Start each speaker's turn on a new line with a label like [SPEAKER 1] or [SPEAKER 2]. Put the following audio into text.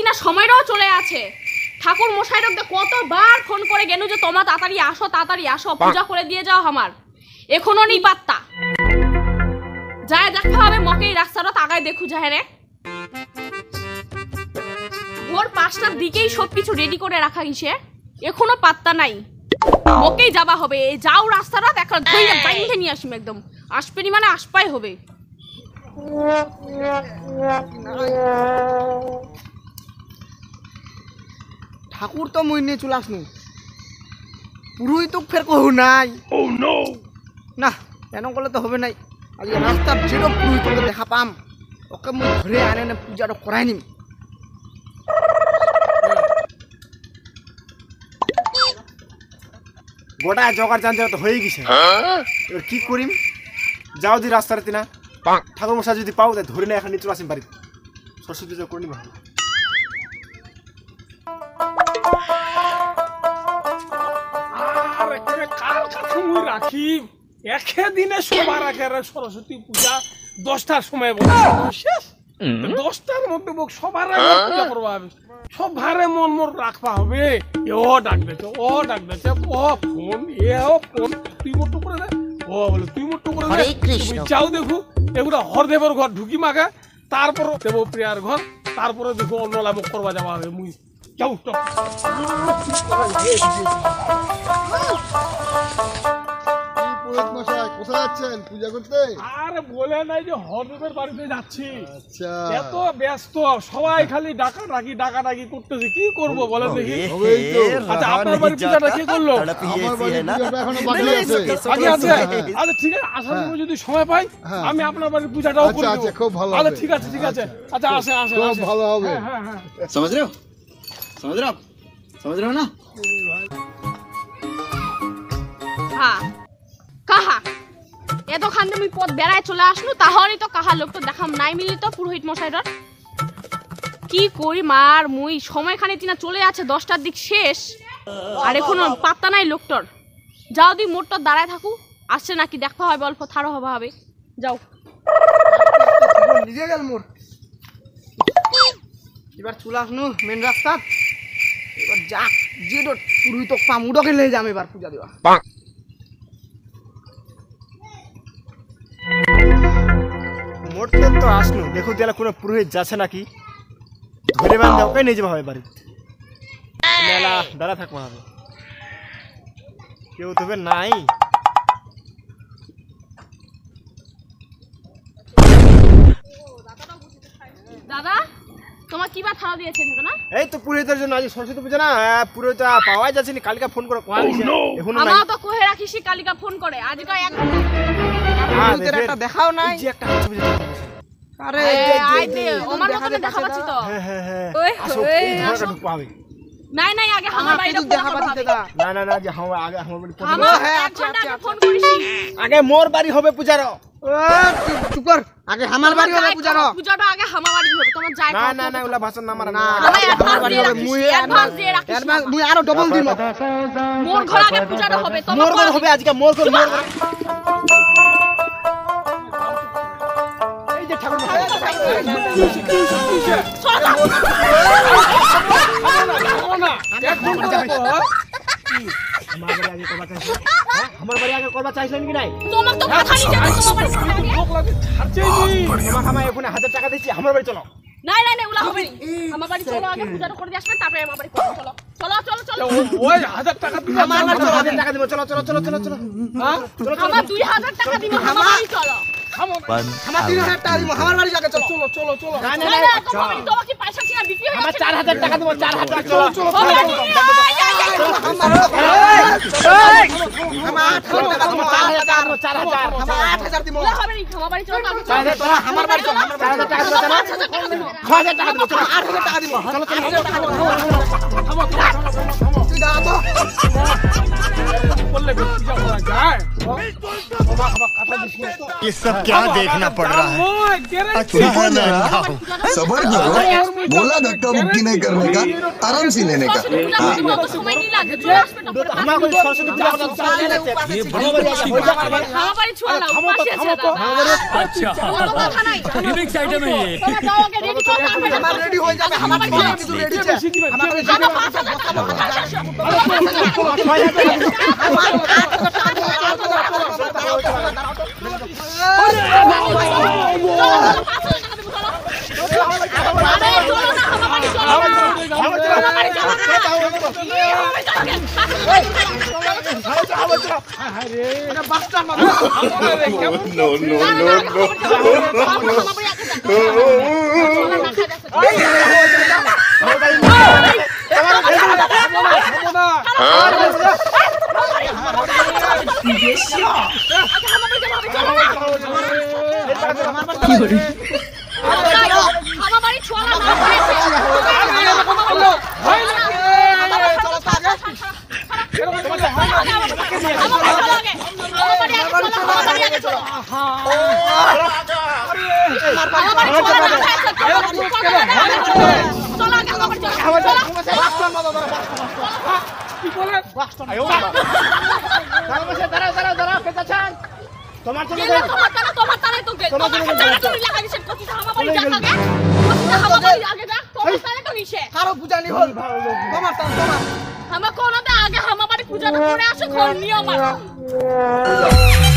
[SPEAKER 1] তিনা সময়টাও চলে আছে। ঠাকুর মশাইরা কতবার ফোন করে গেল যে তোমরা তাড়াতাড়ি আসো পূজা করে দিয়ে যাও আমার, এখনো নেই পাত্তা। যায় দেখা হবে মকেই রাস্তাটা তাকায় দেখু যায় রে। ভোর 5টার দিকেই সবকিছু রেডি করে রাখা গেছে, এখনো পাত্তা নাই। মকেই যাবা হবে, যাও রাস্তাটা দেখা ধইরে বাইন্ধে নিয়ে আসবে, একদম আসবেনি মানে আসপাই হবে।
[SPEAKER 2] ঠাকুর তো মুই নিয়ে চলে আসনু, পুরোই তো ফের কহু নাই। না এন করলে তো হবে নাই। আজ রাস্তার যেটা পুরোই তোকে দেখা পাম, ওকে মুই ধরে আনে পূজাটা করাই নিম।
[SPEAKER 3] গোটা জোগাড় জানতে তো হয়ে গেছে, এবার কি করিম? যাও দি রাস্তার তিনা ঠাকুর মশাই যদি পাও তাই ধরে না এখন নিচে আসিম বাড়ি, সরস্বতী পূজা করে নিবা।
[SPEAKER 4] রাখি একদিনে সবার আগে সরস্বতী পূজা 10টার সময় শেষ, 10টার মধ্যে সবার আগে পূজা করবা হবে, সব ভারে মন রাখবা হবে। ও ডাক দিচ্ছে, ও ডাক দিচ্ছে, ও ফোন ফোন তুই মোটো করে দে, ও বলে তুই মোটো করে দে। যাও দেখু এগুলো হরদেবর ঘর ঢুকি মাগে, তারপর দেবপ্রিয়ার ঘর, তারপরে দেখো অন্য লাভ করবা যাওয়া হবে। মুই যাও
[SPEAKER 5] কোথায় যাচ্ছেন পূজা করতে?
[SPEAKER 4] আর বলে নাই যে হরদেবের বাড়িতে যাচ্ছি। আচ্ছা এত ব্যস্ত সবাই খালি ডাকাডাকি করতেছে, কি করব বলেন দেখি। আচ্ছা আপনার বাড়ির পূজাটা কি করলো?
[SPEAKER 5] আমার বাড়ির পূজাটা এখনো বাকি আছে।
[SPEAKER 4] বাকি আছে? আচ্ছা ঠিক আছে, আসার সময় যদি সময় পাই আমি আপনার বাড়ির পূজাটাও করে দেব।
[SPEAKER 5] আচ্ছা খুব ভালো।
[SPEAKER 4] আচ্ছা ঠিক আছে। আচ্ছা আসে
[SPEAKER 5] খুব ভালো হবে।
[SPEAKER 4] হ্যাঁ
[SPEAKER 2] समझ रहे हो ना?
[SPEAKER 1] হ্যাঁ কাহা এতক্ষণ আমি পথ বেড়ায় চলে আসলো, তাহলে তো কাহা লোক তো দেখাম নাই মিলি তো পুরোহিত মশাইর। কি করি মার মুই, সময়খানে তিনা চলে আছে 10টার দিক শেষ, আর এখনো পাত্তা নাই লোকটার। যাও দি মোটর দাঁড়ায় থাকু, আসছে নাকি দেখা হবে, অল্প থারো হবা হবে। যাও
[SPEAKER 2] নিজে গেল মোর। এবার চলে আসনু মেন রাস্তা, এবার যাক যে পুরোহিত পাম উডকে লে যাম এবার পূজা দেওয়া।
[SPEAKER 3] মোটতে তো আসনু, দেখো দিয়ালা কোনো পুরোহিত যাচ্ছে নাকি, ধরে বান্ধে ওকে নিয়ে যাবা হবে বাড়িতে। মেলা দাঁড়া থাকবা হবে, কেউ তবে নাই।
[SPEAKER 1] দাদা তোমার কি বা থালা দিয়েছে না?
[SPEAKER 3] এই তো পুরোহিতের জন্য আজ সরস্বতী পূজা না, পুরোহিত পাওয়াই যাচ্ছে না, কালকে ফোন করে কোয়া গেছে এখনো নাই।
[SPEAKER 1] আমাও তো কহে রাখিছি কালিকা ফোন করে, আজকে এক
[SPEAKER 2] পুরোহিতের একটা দেখাও নাই।
[SPEAKER 3] যে একটা হাতে পূজা করতে বসে।
[SPEAKER 2] আরে
[SPEAKER 1] আইতে আমার মতনে দেখাবাচ্ছি তো।
[SPEAKER 3] হ্যাঁ
[SPEAKER 1] ওই
[SPEAKER 3] আসো, এই ধরটা ঢুকবা হবে।
[SPEAKER 1] নাই আগে আমার বাড়িতে
[SPEAKER 2] দেখাবাচ্ছি দাদা।
[SPEAKER 3] না যে আগে আমার বাড়ি পূজা
[SPEAKER 1] আমার
[SPEAKER 2] হ্যাঁ,
[SPEAKER 1] এক
[SPEAKER 2] আচ্ছা,
[SPEAKER 1] ঘন্টা
[SPEAKER 2] আচ্ছা,
[SPEAKER 1] আগে ফোন করিছি।
[SPEAKER 3] আগে মোর বাড়ি হবে পূজার।
[SPEAKER 2] চুপ কর, আগে আমার বাড়ি হবে পূজার।
[SPEAKER 1] পূজাটা আগে আমার বাড়ি হবে, তোমার যাই
[SPEAKER 3] না ওলা ভাষণ না মারা না।
[SPEAKER 1] আমার অ্যাডভান্স দিয়ে রাখিস, অ্যাডভান্স দিয়ে রাখিস।
[SPEAKER 2] অ্যাডভান্স মুই আরো ডবল দিম।
[SPEAKER 1] মোর ঘর আগে পূজাটা হবে, তোমার
[SPEAKER 3] মোর ঘর হবে আজকে, মোর ঘর। এই যে ঠাকুর মশাই আমার বাড়ি আগে করবা চাইছেন কি নাই?
[SPEAKER 1] তোমার তো কথা নিতে হবে, তোমার বাড়ি
[SPEAKER 4] লোক লাগে ছাড়ছেই নি।
[SPEAKER 3] আমার এখানে 1000 টাকা দিচ্ছি, আমার বাড়ি চলো।
[SPEAKER 1] নাই ওলা হবে নি। আমার বাড়ি চলো, আগে পূজাটা করে দিয়ে আসবে, তারপরে আমার বাড়ি করব। চলো
[SPEAKER 4] ওই 1000 টাকা দিবে,
[SPEAKER 3] আমার বাড়ি চলো, 1000 টাকা দিব, চলো।
[SPEAKER 4] হ্যাঁ
[SPEAKER 1] আমার 2000 টাকা দিবে, আমার বাড়ি চলো।
[SPEAKER 2] আমার 3000 টাকা দিব, আমার বাড়ি যাকে চলো।
[SPEAKER 4] চলো।
[SPEAKER 3] না
[SPEAKER 1] তোমার কি পয়সা ছিনা বিক্রি হয়ে
[SPEAKER 3] আমার
[SPEAKER 1] গেছে?
[SPEAKER 3] 4000 টাকা দিব, 4000 চলো।
[SPEAKER 1] হবে নি।
[SPEAKER 2] আমার 8000 টাকা দিব,
[SPEAKER 3] 4000
[SPEAKER 2] 8000 দিব।
[SPEAKER 1] ওলা হবে নি, আমার বাড়ি চলো, আগে চলো।
[SPEAKER 2] আমার বাড়ি চলো,
[SPEAKER 3] 4000 টাকা দিব,
[SPEAKER 1] 5000 টাকা দিবে।
[SPEAKER 3] 6000 টাকা দিব, চলো।
[SPEAKER 2] 8000 টাকা দিব।
[SPEAKER 3] চলো
[SPEAKER 2] তুই দাঁড়া তো।
[SPEAKER 4] বললে পূজা করা যায়।
[SPEAKER 5] ये सब क्या देखना पड़ रहा है अच्छा है मैं अंधा हूँ
[SPEAKER 6] सबर करो बोला धक्का मुक्की नहीं करने का आराम से लेने का
[SPEAKER 1] সরস্বতী পূজা করতে অত সময় নেই লাগে চলে আসবে না পরে
[SPEAKER 3] আমার কই সরস্বতী পূজা করতে
[SPEAKER 1] খাওয়া বাড়ি ছোঁয়া না উপাসে আছে
[SPEAKER 7] अच्छा
[SPEAKER 1] অত কথা নাই
[SPEAKER 7] रिमिक्स आइटम है ये
[SPEAKER 1] তোমরা যাও আগে রেডি করো তারপরে
[SPEAKER 2] আমার রেডি হয়ে যাবে আমার বাড়ি কিন্তু রেডি আছে আমার বাড়ি
[SPEAKER 1] আমার
[SPEAKER 2] আমার বাড়ি ছোঁয়া না
[SPEAKER 3] তোমার তো
[SPEAKER 1] তোমার তারে তো তোমার তারে তো লাগাই দিছেন কত হামা বাড়ি যা আগে হামা বাড়ি আগে যা তোমার তারে তো নিছে
[SPEAKER 2] কারো পূজা নি হল তোমার
[SPEAKER 1] হামা কোন আগে হামা বাড়ি পূজা করে আসো কোন নিয়ম আছে